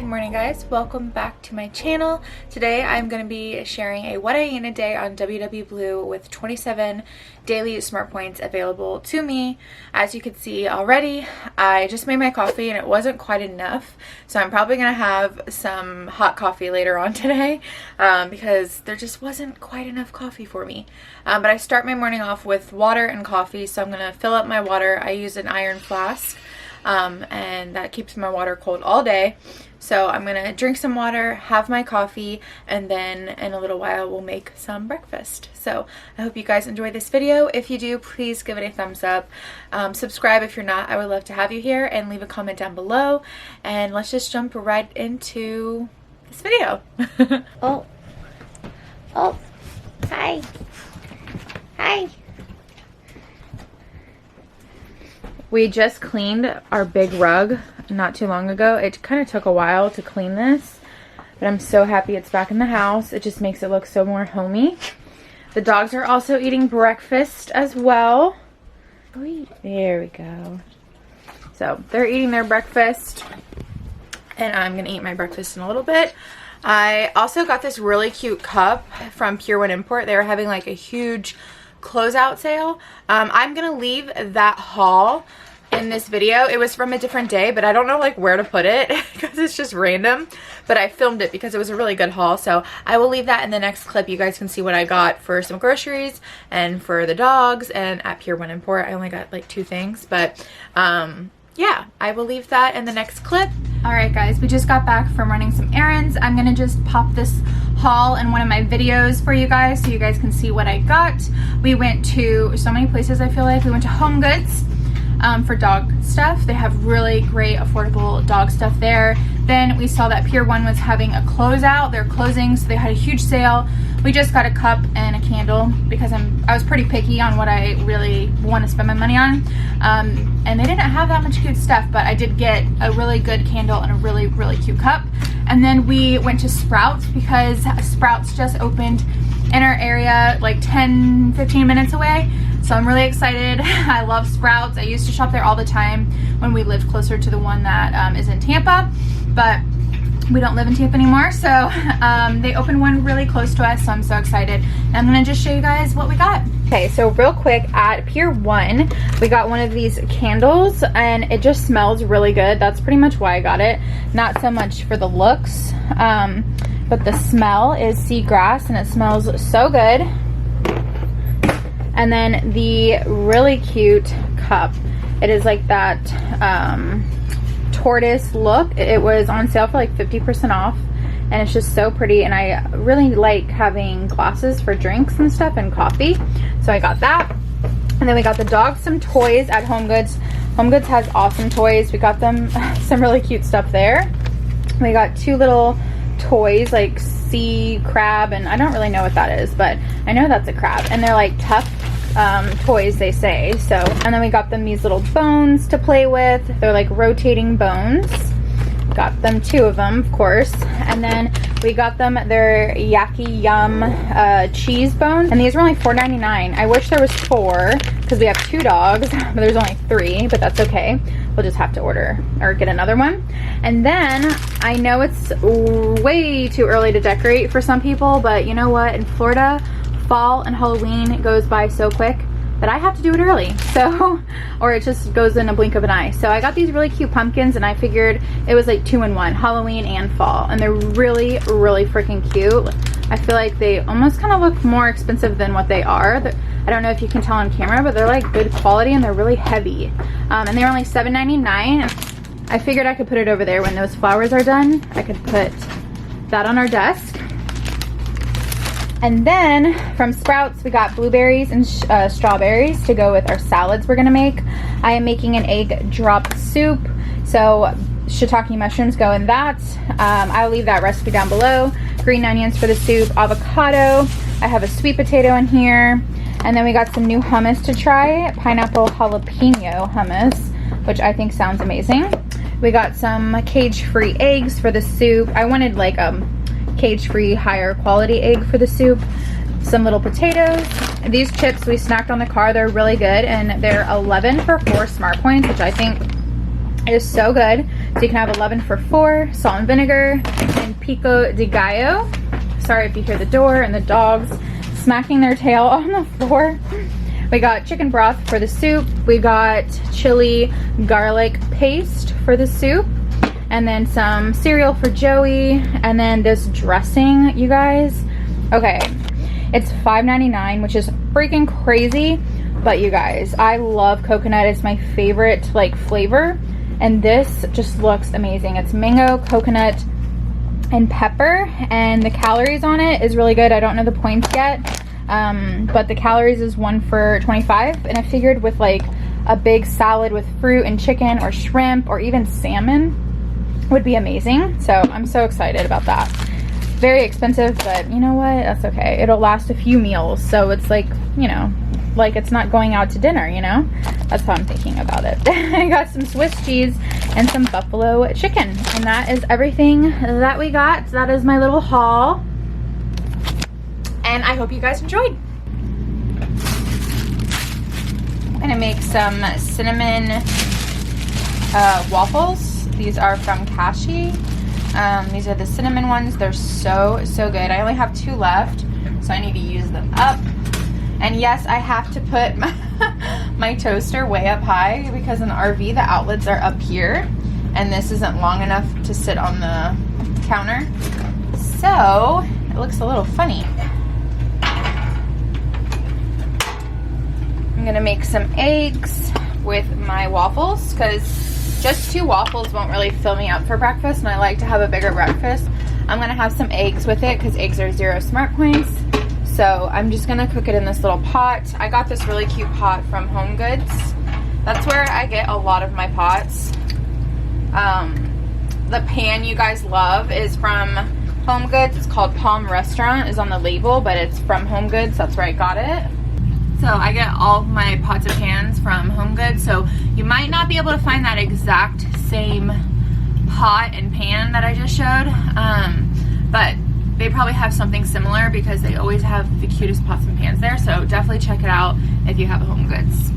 morning guys, welcome back to my channel. Today I'm going to be sharing a what I eat in a day on WW Blue with 27 daily smart points available to me. As you can see already, I just made my coffee and it wasn't quite enough, so I'm probably going to have some hot coffee later on today because there just wasn't quite enough coffee for me. But I start my morning off with water and coffee, so I'm going to fill up my water. I use an iron flask. And that keeps my water cold all day. So I'm gonna drink some water, have my coffee, and then in a little while we'll make some breakfast. So I hope you guys enjoy this video. If you do, please give it a thumbs up. Subscribe if you're not. I would love to have you here, and leave a comment down below. And let's just jump right into this video. Oh, hi. We just cleaned our big rug not too long ago. It kind of took a while to clean this, but I'm so happy it's back in the house. It just makes it look so more homey. The dogs are also eating breakfast as well. There we go. So they're eating their breakfast, and I'm gonna eat my breakfast in a little bit. I also got this really cute cup from Pure One Import. They were having like a huge closeout sale. I'm gonna leave that haul in this video. It was from a different day, but I don't know like where to put it because it's just random, but I filmed it because it was a really good haul, so I will leave that in the next clip. You guys can see what I got for some groceries and for the dogs. And at Pure One Import I only got like 2 things, but yeah, I will leave that in the next clip. Alright guys, we just got back from running some errands. I'm gonna just pop this haul in one of my videos for you guys so you guys can see what I got. We went to so many places. I feel like we went to Home Goods for dog stuff. They have really great affordable dog stuff there. Then we saw that Pure One was having a closeout. They're closing, so they had a huge sale. We just got a cup and a candle because I was pretty picky on what I really want to spend my money on. And they didn't have that much cute stuff, but I did get a really good candle and a really, really cute cup. And then we went to Sprouts because Sprouts just opened in our area like 10-15 minutes away. So I'm really excited. I love Sprouts. I used to shop there all the time when we lived closer to the one that is in Tampa, but we don't live in Tampa anymore. So they opened one really close to us, so I'm so excited. And I'm gonna just show you guys what we got. Okay, so real quick, at Pure One, we got one of these candles and it just smells really good. That's pretty much why I got it. Not so much for the looks, but the smell is seagrass and it smells so good. And then the really cute cup. It is like that tortoise look. It was on sale for like 50% off, and it's just so pretty. And I really like having glasses for drinks and stuff and coffee, so I got that. And then we got the dogs some toys at Home Goods. Home Goods has awesome toys. We got them some really cute stuff there. We got 2 little toys, like sea crab, and I don't really know what that is, but I know that's a crab, and they're like tough toys, they say. So, and then we got them these little bones to play with. They're like rotating bones. Got them 2 of them, of course. And then we got them their Yaki Yum cheese bones, and these were only $4.99. I wish there was 4 because we have 2 dogs, but there's only 3, but that's okay. We'll just have to order or get another one. And then I know it's way too early to decorate for some people, but you know what? In Florida, fall and Halloween goes by so quick that I have to do it early, so, or it just goes in a blink of an eye. So I got these really cute pumpkins, and I figured it was like 2 in 1, Halloween and fall, and they're really, really freaking cute. I feel like they almost kind of look more expensive than what they are. I don't know if you can tell on camera, but they're like good quality and they're really heavy. And they're only $7.99. I figured I could put it over there when those flowers are done. I could put that on our desk. And then from Sprouts, we got blueberries and strawberries to go with our salads we're gonna make. I am making an egg drop soup, so shiitake mushrooms go in that. I'll leave that recipe down below. Green onions for the soup, avocado. I have a sweet potato in here. And then we got some new hummus to try, pineapple jalapeno hummus, which I think sounds amazing. We got some cage-free eggs for the soup. I wanted like a cage-free higher quality egg for the soup. Some little potatoes. These chips we snacked on the car. They're really good, and they're 11 for 4 smart points, which I think is so good. So you can have 11 for $4, salt and vinegar, and pico de gallo. Sorry if you hear the door and the dogs smacking their tail on the floor. We got chicken broth for the soup. We got chili garlic paste for the soup. And then some cereal for Joey. And then this dressing, you guys. Okay, it's $5.99, which is freaking crazy. But you guys, I love coconut. It's my favorite like flavor. And this just looks amazing. It's mango, coconut, and pepper. And the calories on it is really good. I don't know the points yet. But the calories is 1 for 25. And I figured with like a big salad with fruit and chicken or shrimp or even salmon would be amazing. So I'm so excited about that. Very expensive, but you know what? That's okay. It'll last a few meals. So it's like, you know, like it's not going out to dinner, you know? That's how I'm thinking about it. I got some Swiss cheese and some buffalo chicken. And that is everything that we got. That is my little haul. And I hope you guys enjoyed. I'm gonna make some cinnamon waffles. These are from Kashi. These are the cinnamon ones. They're so good. I only have 2 left, so I need to use them up. And yes, I have to put my toaster way up high because in the RV the outlets are up here and this isn't long enough to sit on the counter. So it looks a little funny. I'm gonna make some eggs with my waffles because just 2 waffles won't really fill me up for breakfast and I like to have a bigger breakfast. I'm gonna have some eggs with it because eggs are 0 smart points. So I'm just gonna cook it in this little pot. I got this really cute pot from Home Goods. That's where I get a lot of my pots. The pan you guys love is from Home Goods. It's called Palm Restaurant, is on the label, but it's from Home Goods. That's where I got it. So I get all of my pots and pans from Home Goods. So you might not be able to find that exact same pot and pan that I just showed, but they probably have something similar because they always have the cutest pots and pans there. So definitely check it out if you have Home Goods.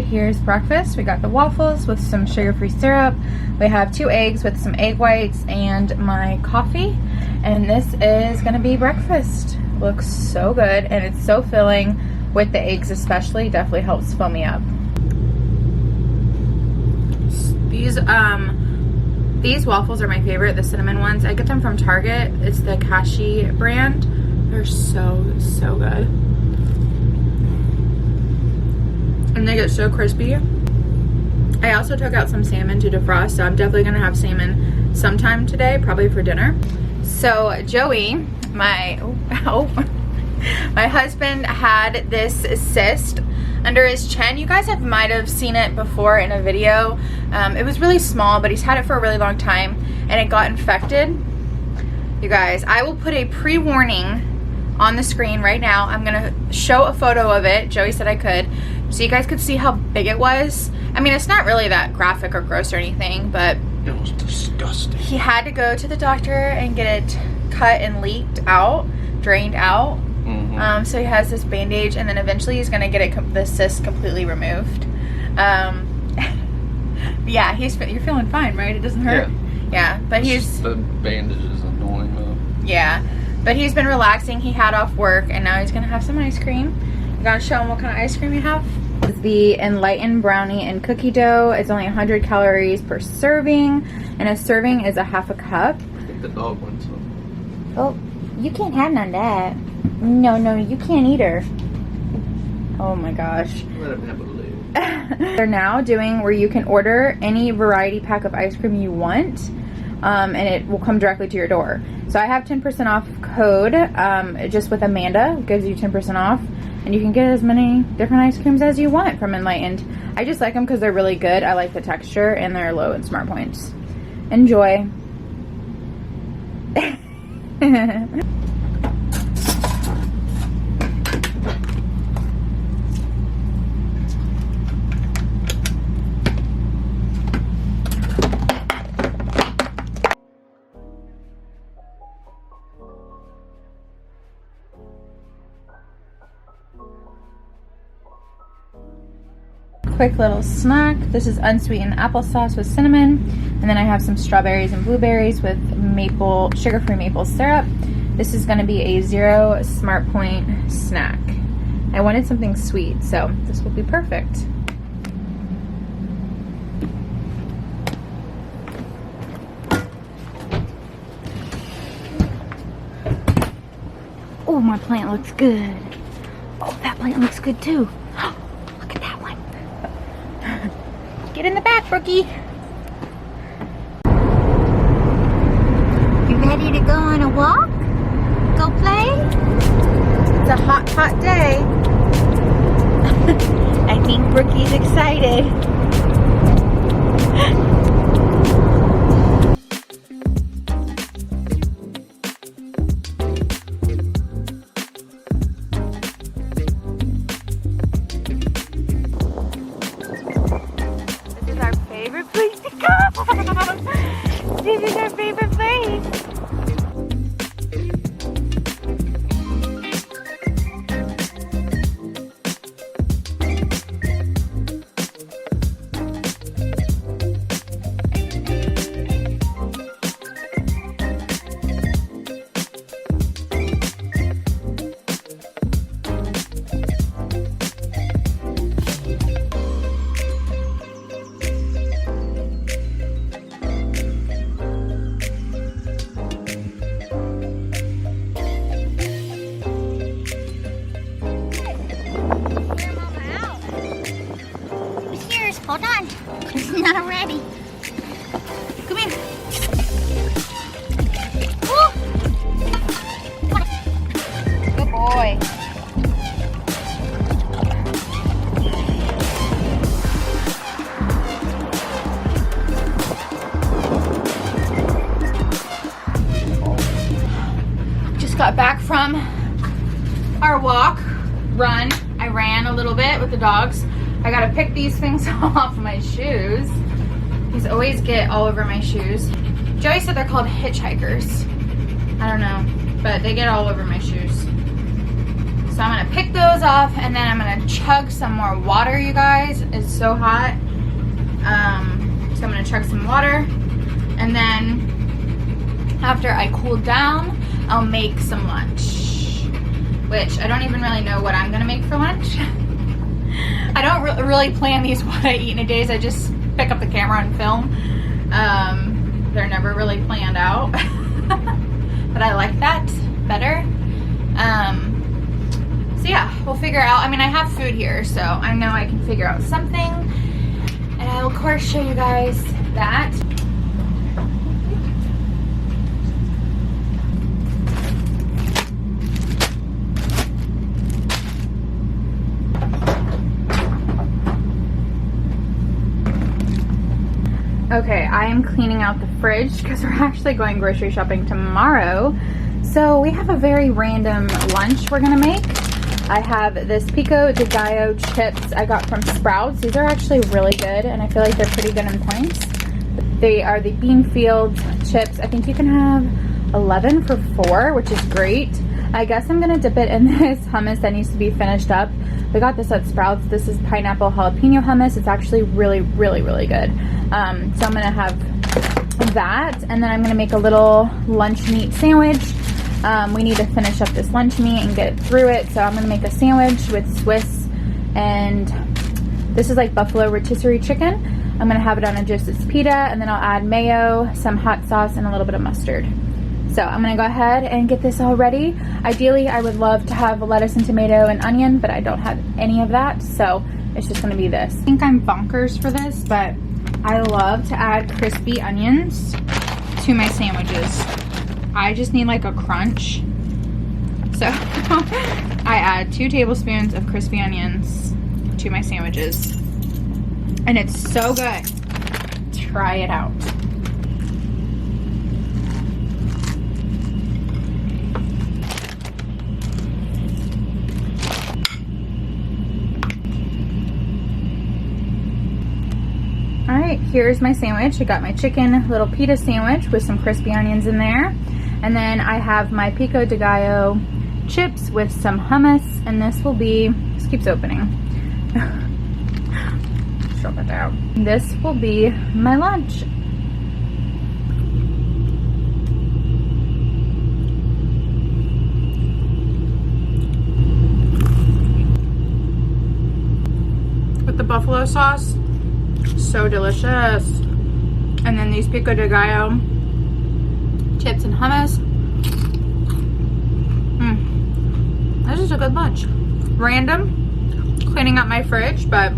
Here's breakfast. We got the waffles with some sugar-free syrup. We have 2 eggs with some egg whites and my coffee. And this is gonna be breakfast. Looks so good and it's so filling with the eggs especially. Definitely helps fill me up. These waffles are my favorite, the cinnamon ones. I get them from Target. It's the Kashi brand. They're so good. And they get so crispy. I also took out some salmon to defrost, so I'm definitely gonna have salmon sometime today, probably for dinner. So Joey, my husband had this cyst under his chin. You guys might have seen it before in a video. It was really small, but he's had it for a really long time and it got infected. You guys, I will put a pre-warning on the screen right now. I'm gonna show a photo of it. Joey said I could, so you guys could see how big it was. I mean, it's not really that graphic or gross or anything, but it was disgusting. He had to go to the doctor and get it cut and leaked out, drained out. So he has this bandage, and then eventually he's gonna get the cyst completely removed. Yeah, you're feeling fine, right? It doesn't hurt. Yeah, but the bandage is annoying though. Yeah. But he's been relaxing. He had off work and now he's gonna have some ice cream. You gotta show him what kind of ice cream you have. It's the Enlightened Brownie and Cookie Dough. It's only 100 calories per serving, and a serving is a half a cup. I think the dog wants some. Oh, you can't have none of that. No, you can't eat her. Oh my gosh. Let him have a lid. They're now doing where you can order any variety pack of ice cream you want, and it will come directly to your door. So I have 10% off code just with Amanda. It gives you 10% off. And you can get as many different ice creams as you want from Enlightened. I just like them because they're really good. I like the texture and they're low in smart points. Enjoy. Quick little snack. This is unsweetened applesauce with cinnamon, and then I have some strawberries and blueberries with maple, sugar-free maple syrup. This is going to be a 0 Smart Point snack. I wanted something sweet, so this will be perfect. Oh, my plant looks good. Oh, that plant looks good too. Look at that one. Get in the back, Brookie. You ready to go on a walk? Go play? It's a hot, hot day. I think Brookie's excited. This is our favorite place to go. This is our favorite place. Hold on. It's not ready. Come here. Woo. Good boy. Just got back from our walk, run. I ran a little bit with the dogs. I gotta pick these things off my shoes. These always get all over my shoes. Joey said they're called hitchhikers. I don't know, but they get all over my shoes. So I'm gonna pick those off and then I'm gonna chug some more water, you guys. It's so hot. So I'm gonna chug some water. And then after I cool down, I'll make some lunch. Which I don't even really know what I'm gonna make for lunch. I don't really plan these what I eat in a day. I just pick up the camera and film. They're never really planned out. But I like that better. So yeah, we'll figure out. I mean, I have food here, so I know I can figure out something. And I will, of course, show you guys that. Okay, I am cleaning out the fridge because we're actually going grocery shopping tomorrow. So we have a very random lunch we're gonna make. I have this pico de gallo chips I got from Sprouts. These are actually really good and I feel like they're pretty good in points. They are the Beanfield chips. I think you can have 11 for $4, which is great. I guess I'm gonna dip it in this hummus that needs to be finished up. We got this at Sprouts. This is pineapple jalapeno hummus. It's actually really, really, really good. So I'm gonna have that, and then I'm gonna make a little lunch meat sandwich. We need to finish up this lunch meat and get through it. So I'm gonna make a sandwich with Swiss, and this is like buffalo rotisserie chicken. I'm gonna have it on a Joseph's pita, and then I'll add mayo, some hot sauce, and a little bit of mustard. So I'm gonna go ahead and get this all ready. Ideally, I would love to have lettuce and tomato and onion, but I don't have any of that, so it's just gonna be this. I think I'm bonkers for this, but I love to add crispy onions to my sandwiches. I just need like a crunch. So I add 2 tablespoons of crispy onions to my sandwiches. And it's so good. Try it out. All right, here's my sandwich. I got my chicken little pita sandwich with some crispy onions in there. And then I have my pico de gallo chips with some hummus. And this will be, this keeps opening. Shut that down. This will be my lunch. With the buffalo sauce. So delicious. And then these pico de gallo chips and hummus. This is a good lunch. Random cleaning up my fridge, but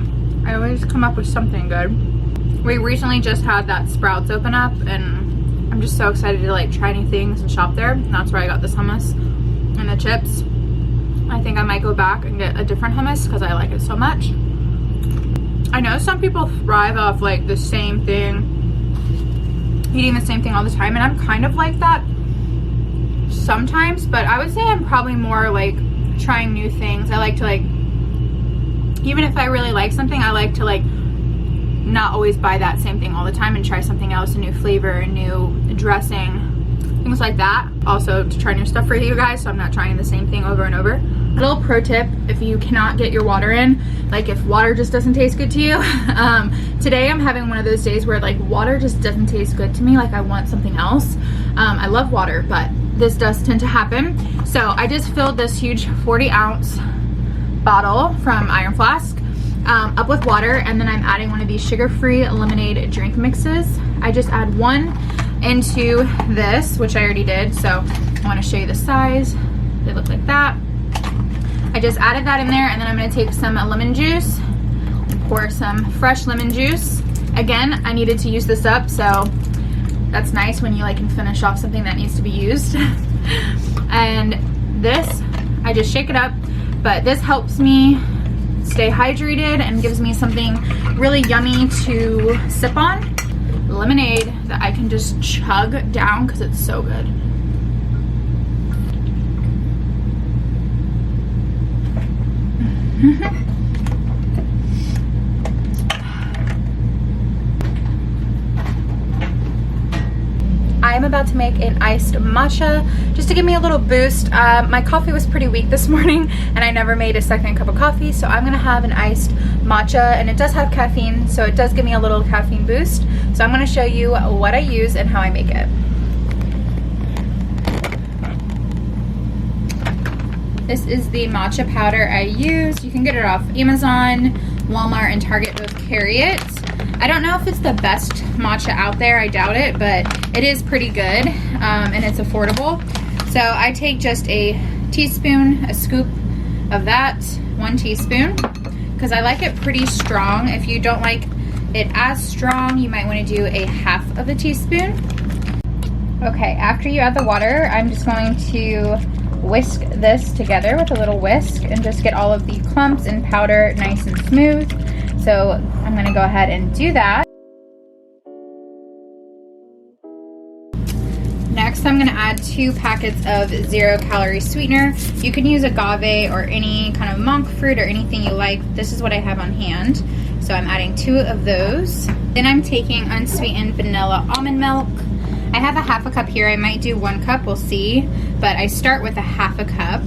I always come up with something good. We recently just had that Sprouts open up, and I'm just so excited to like try new things and shop there. And that's where I got this hummus and the chips. I think I might go back and get a different hummus because I like it so much. I know some people thrive off like the same thing, eating the same thing all the time, and I'm kind of like that sometimes, but I would say I'm probably more like trying new things. I like to like, even if I really like something, I like to like not always buy that same thing all the time and try something else, a new flavor, a new dressing, things like that. Also to try new stuff for you guys, so I'm not trying the same thing over and over. Little pro tip, if you cannot get your water in, like if water just doesn't taste good to you, today I'm having one of those days where like water just doesn't taste good to me, like I want something else. I love water, but this does tend to happen. So I just filled this huge 40-ounce bottle from Iron Flask up with water, and then I'm adding one of these sugar-free lemonade drink mixes. I just add one into this, which I already did, so I want to show you the size. They look like that. I just added that in there, and then I'm going to take some lemon juice and pour some fresh lemon juice. Again, I needed to use this up, so that's nice when you like can finish off something that needs to be used. And this, I just shake it up, but this helps me stay hydrated and gives me something really yummy to sip on. Lemonade that I can just chug down because it's so good. I'm about to make an iced matcha just to give me a little boost. My coffee was pretty weak this morning and I never made a second cup of coffee, so I'm gonna have an iced matcha, and it does have caffeine, so it does give me a little caffeine boost. So I'm gonna show you what I use and how I make it. This is the matcha powder I use. You can get it off Amazon, Walmart, and Target both carry it. I don't know if it's the best matcha out there, I doubt it, but it is pretty good, and it's affordable. So I take just a teaspoon, a scoop of that, 1 teaspoon, because I like it pretty strong. If you don't like it as strong, you might want to do a half of a teaspoon. Okay, after you add the water, I'm just going to whisk this together with a little whisk and just get all of the clumps and powder nice and smooth. So I'm going to go ahead and do that. Next, I'm going to add 2 packets of 0-calorie sweetener. You can use agave or any kind of monk fruit or anything you like. This is what I have on hand. So I'm adding 2 of those. Then I'm taking unsweetened vanilla almond milk. I have a half a cup here. I might do 1 cup, we'll see. But I start with a half a cup.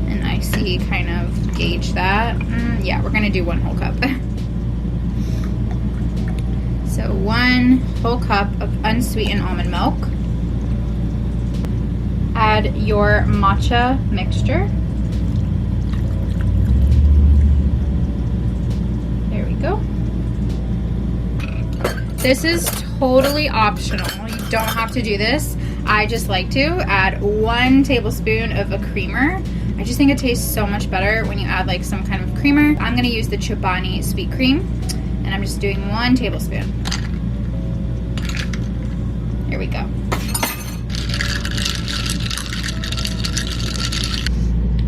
And I see kind of gauge that. Yeah, we're gonna do 1 whole cup. So 1 whole cup of unsweetened almond milk. Add your matcha mixture. There we go. This is totally optional. You don't have to do this. I just like to add 1 tablespoon of a creamer. I just think it tastes so much better when you add like some kind of creamer. I'm gonna use the Chobani sweet cream, and I'm just doing 1 tablespoon. There we go.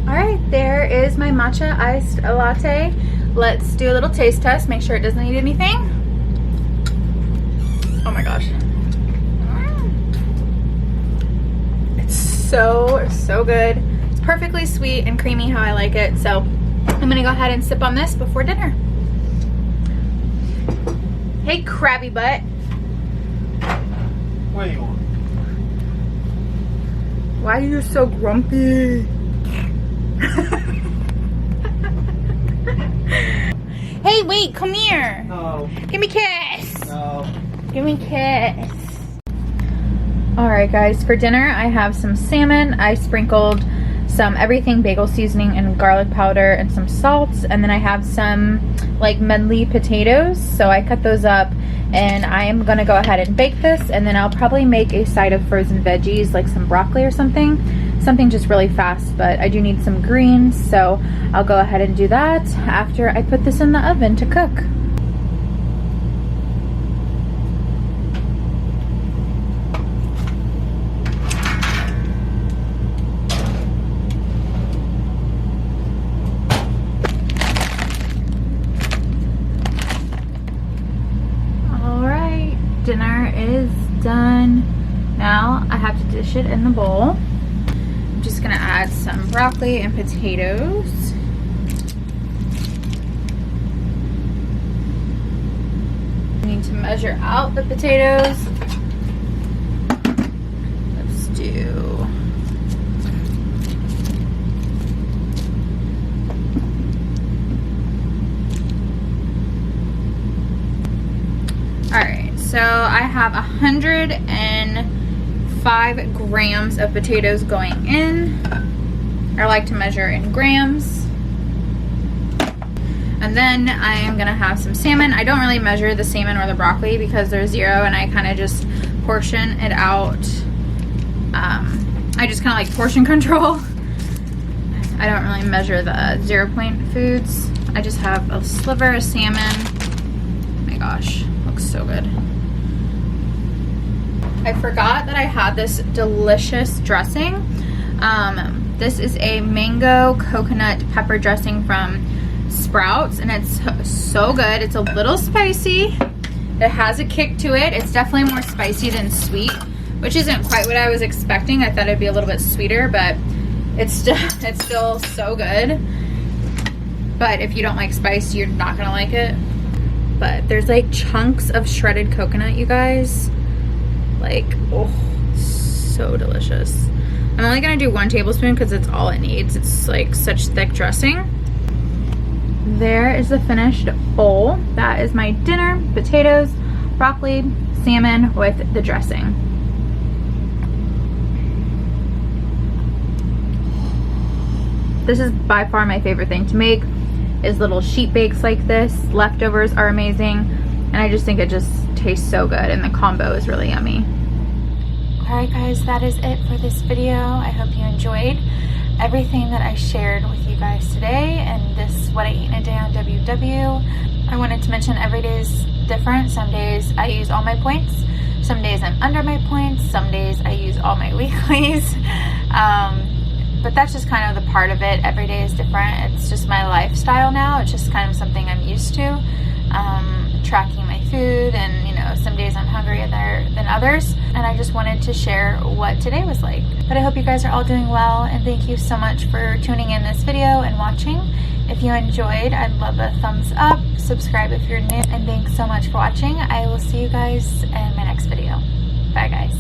All right, there is my matcha iced latte. Let's do a little taste test, make sure it doesn't need anything. Oh my gosh. It's so good. It's perfectly sweet and creamy how I like it. So I'm gonna go ahead and sip on this before dinner. Hey, crabby butt. What do you want? Why are you so grumpy? Hey, wait, come here. No. Give me a kiss. No. Give me a kiss. Alright guys, for dinner I have some salmon. I sprinkled some everything bagel seasoning and garlic powder and some salt, and then I have some like medley potatoes, so I cut those up and I am gonna go ahead and bake this, and then I'll probably make a side of frozen veggies like some broccoli or something just really fast, but I do need some greens, so I'll go ahead and do that after I put this in the oven to cook. Dinner is done. Now I have to dish it in the bowl. I'm just gonna add some broccoli and potatoes. I need to measure out the potatoes. Let's do so I have 105 grams of potatoes going in. I like to measure in grams. And then I am gonna have some salmon. I don't really measure the salmon or the broccoli because they're 0, and I kind of just portion it out. I just kind of like portion control. I don't really measure the 0 point foods. I just have a sliver of salmon. Oh my gosh, looks so good. I forgot that I had this delicious dressing. This is a mango coconut pepper dressing from Sprouts, and it's so good. It's a little spicy. It has a kick to it. It's definitely more spicy than sweet, which isn't quite what I was expecting. I thought it'd be a little bit sweeter, but it's still so good. But if you don't like spice, you're not gonna like it. But there's like chunks of shredded coconut, you guys. Like, oh, so delicious. I'm only gonna do 1 tablespoon because it's all it needs. It's like such thick dressing. There is the finished bowl. That is my dinner: potatoes, broccoli, salmon with the dressing. This is by far my favorite thing to make, is little sheet bakes like this. Leftovers are amazing, and I just think it just tastes so good, and the combo is really yummy. Alright guys, that is it for this video. I hope you enjoyed everything that I shared with you guys today, and this What I Eat in a Day on WW. I wanted to mention every day is different. Some days I use all my points, some days I'm under my points, some days I use all my weeklies. But that's just kind of the part of it. Every day is different. It's just my lifestyle now. It's just kind of something I'm used to. Tracking my food, and you know, some days I'm hungrier than others, and I just wanted to share what today was like. But I hope you guys are all doing well, and thank you so much for tuning in this video and watching. If you enjoyed, I'd love a thumbs up, subscribe if you're new, and thanks so much for watching. I will see you guys in my next video. Bye guys.